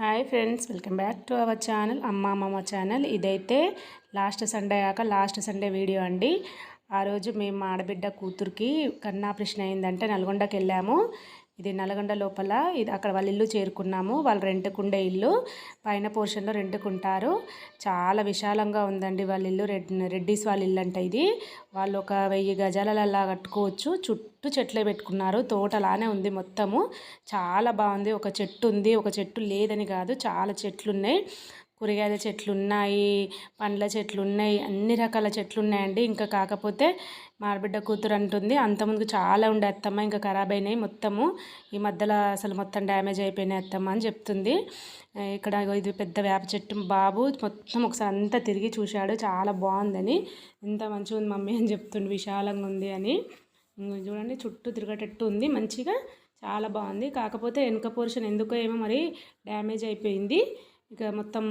Hi friends, welcome back to our channel అమ్మ channel. ఇదైతే last Sunday video అండి. ఆ రోజు మేము మా ఆడబిడ్డ కూతురికి కన్నాపరేషన్ అయిందంటే నల్గొండకి వెళ్ళాము. ఇది నల్గొండ లోపల, ఇది అక్కడ వాళ్ళ ఇల్లు చేరుకున్నాము. వాళ్ళు రెంట్కుండే ఇల్లు, పైన పోర్షన్లో రెంట్కుంటారు. చాలా విశాలంగా ఉందండి వాళ్ళ ఇల్లు. రెడ్డిస్ వాళ్ళ ఇల్లు అంట ఇది. వాళ్ళు ఒక 1000 గజాలలా కట్టుకోవచ్చు. చుట్టూ చెట్లే పెట్టుకున్నారు, తోటలానే ఉంది మొత్తము. చాలా బాగుంది. ఒక చెట్టు ఉంది, ఒక చెట్టు లేదని కాదు, చాలా చెట్లు ఉన్నాయి. కూరగాయల చెట్లు ఉన్నాయి, పండ్ల చెట్లు ఉన్నాయి, అన్ని రకాల చెట్లు ఉన్నాయండి. ఇంకా కాకపోతే మా ఆడబిడ్డ కూతురు అంటుంది, అంతకుముందు చాలా ఉండే అత్తమ్మ, ఇంకా ఖరాబ్ అయినాయి మొత్తము. ఈ మధ్యలో అసలు మొత్తం డ్యామేజ్ అయిపోయినాయి అత్తమ్మ అని చెప్తుంది. ఇక్కడ ఇది పెద్ద వేప చెట్టు. బాబు మొత్తం ఒకసారి అంతా తిరిగి చూశాడు, చాలా బాగుందని. ఎంత మంచిగా ఉంది మమ్మీ అని చెప్తుండు, విశాలంగా ఉంది అని. చూడండి, చుట్టూ తిరగటట్టు ఉంది, మంచిగా చాలా బాగుంది. కాకపోతే వెనుక పోర్షన్ ఎందుకో ఏమో మరి డ్యామేజ్ అయిపోయింది. ఇక మొత్తం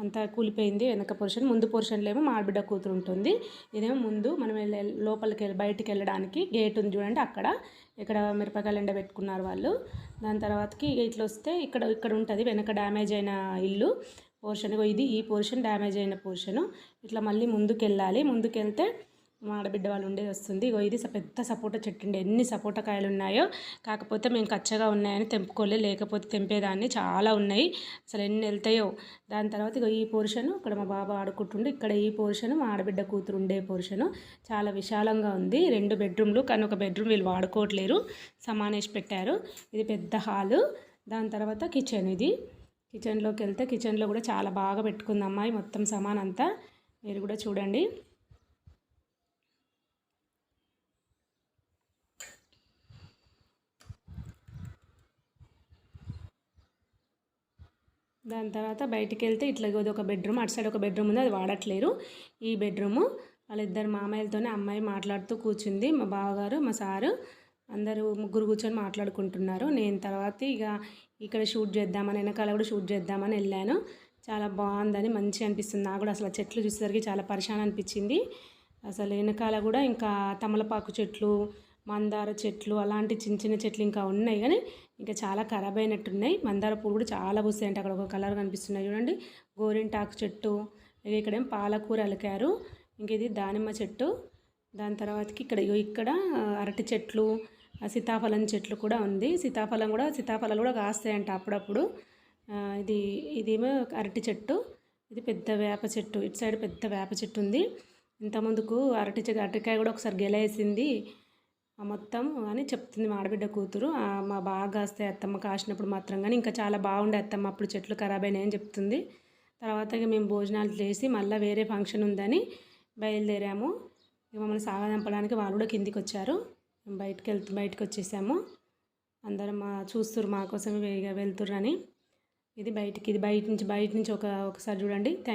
అంతా కూలిపోయింది వెనక పోర్షన్. ముందు పోర్షన్లో ఏమో మా ఆడబిడ్డ కూతురు ఉంటుంది. ఇదేమో ముందు మనం లోపలికి బయటికి వెళ్ళడానికి గేట్ ఉంది చూడండి, అక్కడ ఇక్కడ మిరపకాయలు ఎండబెట్టుకున్నారు వాళ్ళు. దాని తర్వాతకి ఇట్లా వస్తే ఇక్కడ ఉంటుంది వెనక డ్యామేజ్ అయిన ఇల్లు పోర్షన్. ఈ పోర్షన్ డ్యామేజ్ అయిన పోర్షను. ఇట్లా మళ్ళీ ముందుకు వెళ్ళాలి. ముందుకు వెళ్తే మా ఆడబిడ్డ వాళ్ళు ఉండేది వస్తుంది. ఇది పెద్ద సపోటా చెట్టు ఉండే, ఎన్ని సపోటా కాయలు ఉన్నాయో. కాకపోతే మేము కచ్చగా ఉన్నాయని తెంపుకోలే, లేకపోతే తెంపేదాన్ని. చాలా ఉన్నాయి, అసలు ఎన్ని వెళ్తాయో. దాని తర్వాత ఈ పోర్షను ఇక్కడ మా బాబు ఆడుకుంటుండే. ఇక్కడ ఈ పోర్షను మా ఆడబిడ్డ కూతురు ఉండే పోర్షను. చాలా విశాలంగా ఉంది. 2 బెడ్రూమ్లు, కానీ ఒక బెడ్రూమ్ వీళ్ళు వాడుకోవట్లేరు, సమానేసి పెట్టారు. ఇది పెద్ద హాలు. దాని తర్వాత కిచెన్. ఇది కిచెన్లోకి వెళ్తే కిచెన్లో కూడా చాలా బాగా పెట్టుకుంది అమ్మాయి, మొత్తం సామాన్ అంతా. మీరు కూడా చూడండి. దాని తర్వాత బయటికి వెళ్తే ఇట్లా ఒక బెడ్రూమ్, అటు సైడ్ ఒక బెడ్రూమ్ ఉంది, అది వాడట్లేరు. ఈ బెడ్రూము వాళ్ళిద్దరు మామయ్యలతోనే అమ్మాయి మాట్లాడుతూ కూర్చుంది. మా బావగారు, మా సారు, అందరూ ముగ్గురు కూర్చొని మాట్లాడుకుంటున్నారు. నేను తర్వాత ఇక్కడ షూట్ చేద్దామని, వెనకాల కూడా షూట్ చేద్దామని వెళ్ళాను. చాలా బాగుందని, మంచిగా అనిపిస్తుంది నాకు కూడా. అసలు చెట్లు చూసేసరికి చాలా పరిశాన్ అనిపించింది. అసలు వెనకాల కూడా ఇంకా తమలపాకు చెట్లు, మందార చెట్లు, అలాంటి చిన్న చిన్న చెట్లు ఇంకా ఉన్నాయి, కానీ ఇంకా చాలా ఖరాబ్ అయినట్టున్నాయి. మందార పూలు కూడా చాలా పూస్తాయంటే, అక్కడ ఒక కలర్ కనిపిస్తున్నాయి చూడండి. గోరింటాకు చెట్టు, ఇక్కడేం పాలకూర అలికారు. ఇంక ఇది దానిమ్మ చెట్టు. దాని తర్వాతకి ఇక్కడ అరటి చెట్లు, సీతాఫలం చెట్లు కూడా ఉంది. సీతాఫలాలు కూడా కాస్తాయంట అప్పుడప్పుడు. ఇదేమో అరటి చెట్టు. ఇది పెద్ద వేప చెట్టు. ఇటు సైడ్ పెద్ద వేప చెట్టు ఉంది. ఇంత ముందుకు అరటికాయ కూడా ఒకసారి గెలేసింది మొత్తం అని చెప్తుంది మా ఆడబిడ్డ కూతురు. మా బాగా కాస్తాయి అత్తమ్మ కాసినప్పుడు మాత్రం, కానీ ఇంకా చాలా బాగుండే అత్తమ్మ, అప్పుడు చెట్లు ఖరాబ్ అయినాయని చెప్తుంది. తర్వాత మేము భోజనాలు చేసి మళ్ళీ వేరే ఫంక్షన్ ఉందని బయలుదేరాము. మమ్మల్ని సాగదంపడానికి వాళ్ళు కూడా కిందికి వచ్చారు. బయటకు వచ్చేసాము. అందరం చూస్తున్నారు మా కోసం వెళ్తుర్రని. ఇది బయట నుంచి ఒకసారి చూడండి. Thank you.